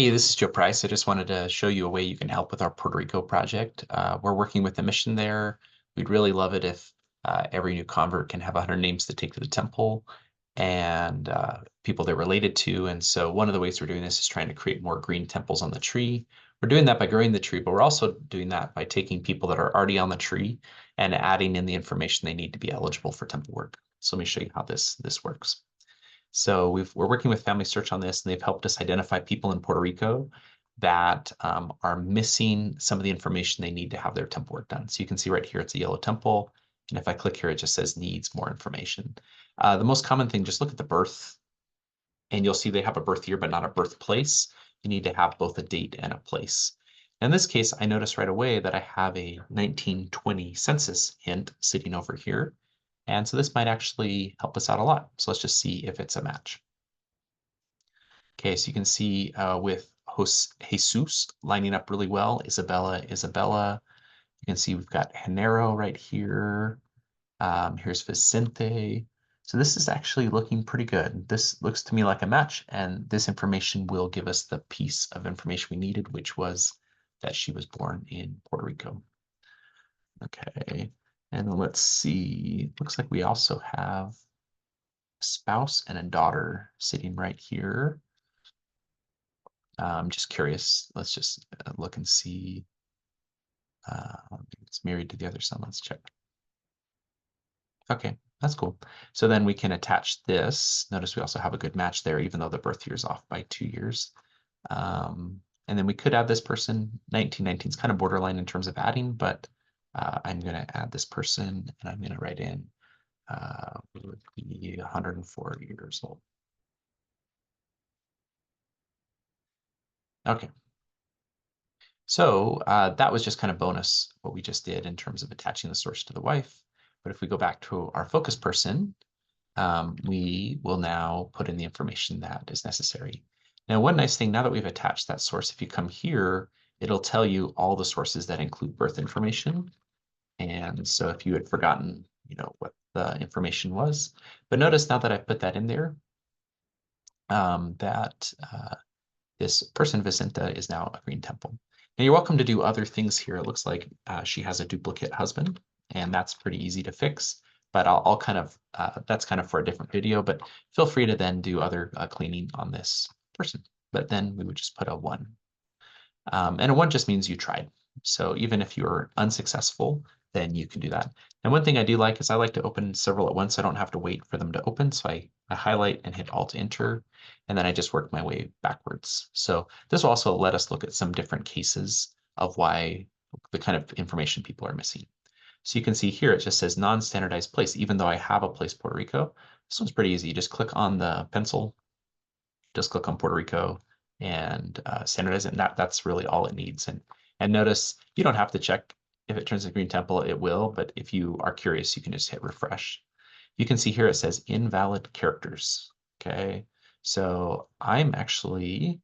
Hey, this is Joe Price. I just wanted to show you a way you can help with our Puerto Rico project. We're working with a mission there. We'd really love it if every new convert can have 100 names to take to the temple and people they're related to. And so one of the ways we're doing this is trying to create more green temples on the tree. We're doing that by growing the tree, but we're also doing that by taking people that are already on the tree and adding in the information they need to be eligible for temple work. So let me show you how this works. So we're working with Family Search on this, and they've helped us identify people in Puerto Rico that are missing some of the information they need to have their temple work done. So you can see right here, it's a yellow temple. And if I click here, it just says needs more information. The most common thing, just look at the birth, and you'll see they have a birth year, but not a birthplace. You need to have both a date and a place. In this case, I notice right away that I have a 1920 census hint sitting over here. And so this might actually help us out a lot. So let's just see if it's a match. Okay, so you can see with Jesus lining up really well, Isabella. You can see we've got Genero right here. Here's Vicente. So this is actually looking pretty good. This looks to me like a match, and this information will give us the piece of information we needed, which was that she was born in Puerto Rico. Okay, and then let's see. Looks like we also have a spouse and a daughter sitting right here. I'm just curious. Let's just look and see. It's married to the other son. Let's check. Okay, that's cool. So then we can attach this. Notice we also have a good match there, even though the birth year is off by 2 years. And then we could add this person. 1919 is kind of borderline in terms of adding, but I'm going to add this person, and I'm going to write in would be 104 years old. Okay. So that was just kind of bonus what we just did in terms of attaching the source to the wife. But if we go back to our focus person, we will now put in the information that is necessary. Now, one nice thing, now that we've attached that source, if you come here, it'll tell you all the sources that include birth information. And so if you had forgotten, what the information was, but notice now that I put that in there, that this person, Vicenta, is now a green temple. Now you're welcome to do other things here. It looks like she has a duplicate husband, and that's pretty easy to fix. But I'll kind of, that's kind of for a different video, but feel free to then do other cleaning on this person. But then we would just put a 1. And a 1 just means you tried. So even if you're unsuccessful, then you can do that. And one thing I do like is I like to open several at once. So I don't have to wait for them to open. So I highlight and hit Alt Enter, and then I just work my way backwards. So this will also let us look at some different cases of why the kind of information people are missing. So you can see here, it just says non-standardized place, even though I have a place Puerto Rico. This one's pretty easy. You just click on the pencil, just click on Puerto Rico, and standardize it. And that's really all it needs. And notice you don't have to check if it turns a green temple, it will, but if you are curious, you can just hit refresh. You can see here it says invalid characters. Okay, so I'm actually,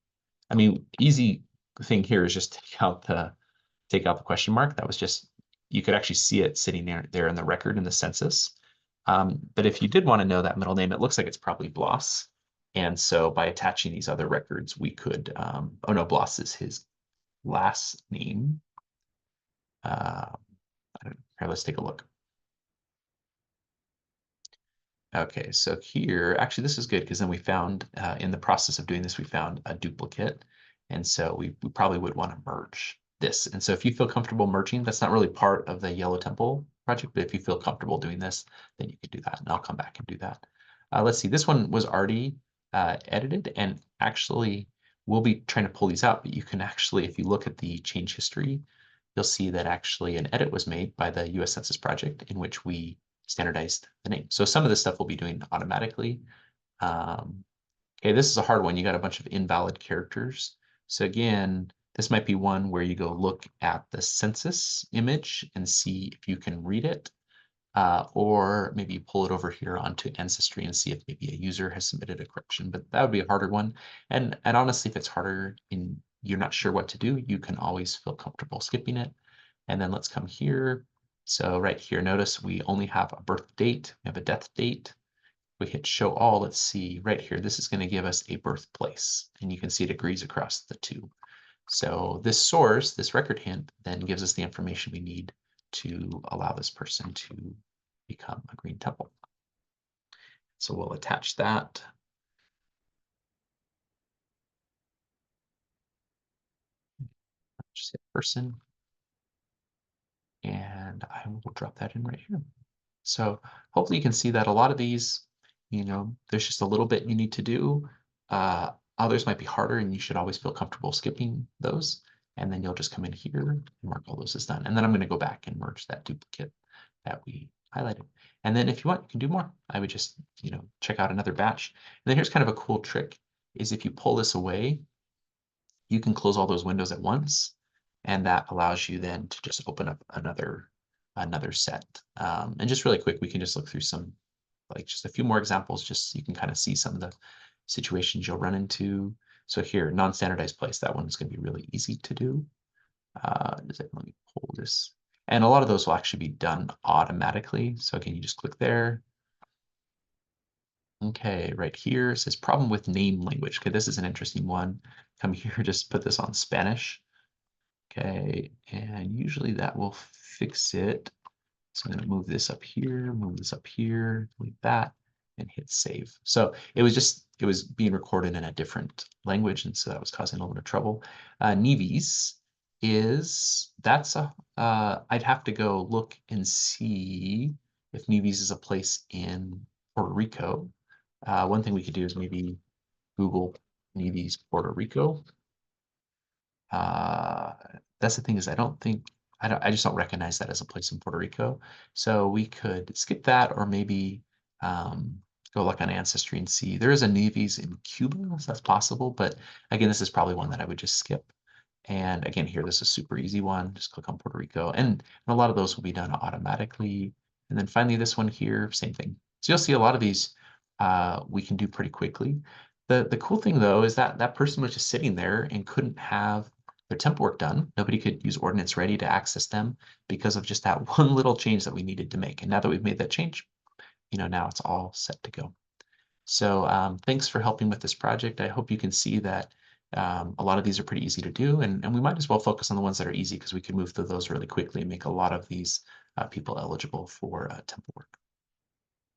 easy thing here is just take out the question mark. That was just, you could actually see it sitting there in the record in the census. But if you did want to know that middle name, it looks like it's probably Bloss. And so by attaching these other records, we could, oh no, Bloss is his last name. Here, let's take a look. Okay, so here, actually, this is good because then we found, in the process of doing this, we found a duplicate. And so we probably would want to merge this. And so if you feel comfortable merging, that's not really part of the Yellow Temple project, but if you feel comfortable doing this, then you could do that. And I'll come back and do that. Let's see, this one was already edited, and actually we'll be trying to pull these out, but you can actually, if you look at the change history, you'll see that actually an edit was made by the US Census Project in which we standardized the name. So some of this stuff we'll be doing automatically. Okay, this is a hard one. You got a bunch of invalid characters. So again, this might be one where you go look at the census image and see if you can read it. Or maybe pull it over here onto Ancestry and see if maybe a user has submitted a correction, but that would be a harder one. And honestly, if it's harder and you're not sure what to do, you can always feel comfortable skipping it. And then let's come here. So right here, notice we only have a birth date, we have a death date, We hit show all, let's see right here, this is going to give us a birthplace, and you can see it agrees across the two. So this source, this record hint, then gives us the information we need to allow this person to become a green temple. So we'll attach that. Just hit person, and I will drop that in right here. So hopefully you can see that a lot of these, there's just a little bit you need to do. Others might be harder, and you should always feel comfortable skipping those. And then you'll just come in here and mark all those as done. And then I'm going to go back and merge that duplicate that we highlighted. And then if you want, you can do more. I would just, check out another batch. And then here's kind of a cool trick is if you pull this away, you can close all those windows at once. And that allows you then to just open up another set. And just really quick, we can just look through some, like just a few more examples, just so you can kind of see some of the situations you'll run into. So here, non-standardized place, that one is going to be really easy to do. Let me pull this. And a lot of those will actually be done automatically. So again, you just click there. Okay, right here it says problem with name language. Okay, this is an interesting one. Come here, just put this on Spanish. Okay, and usually that will fix it. So I'm going to move this up here, delete that, and hit save. So it was being recorded in a different language, and so that was causing a little bit of trouble. Nevis I'd have to go look and see if Nevis is a place in Puerto Rico. One thing we could do is maybe Google Nevis Puerto Rico. That's the thing is I just don't recognize that as a place in Puerto Rico. So we could skip that or maybe go look on Ancestry and see. There is a Nevis in Cuba, so that's possible. But again, this is probably one that I would just skip. And again, here, this is a super easy one. Just click on Puerto Rico. And a lot of those will be done automatically. And then finally, this one here, same thing. So you'll see a lot of these we can do pretty quickly. The cool thing, though, is that that person was just sitting there and couldn't have their temp work done. Nobody could use Ordnance Ready to access them because of just that one little change that we needed to make. And now that we've made that change, now it's all set to go. So thanks for helping with this project. I hope you can see that a lot of these are pretty easy to do, and we might as well focus on the ones that are easy because we can move through those really quickly and make a lot of these people eligible for temple work.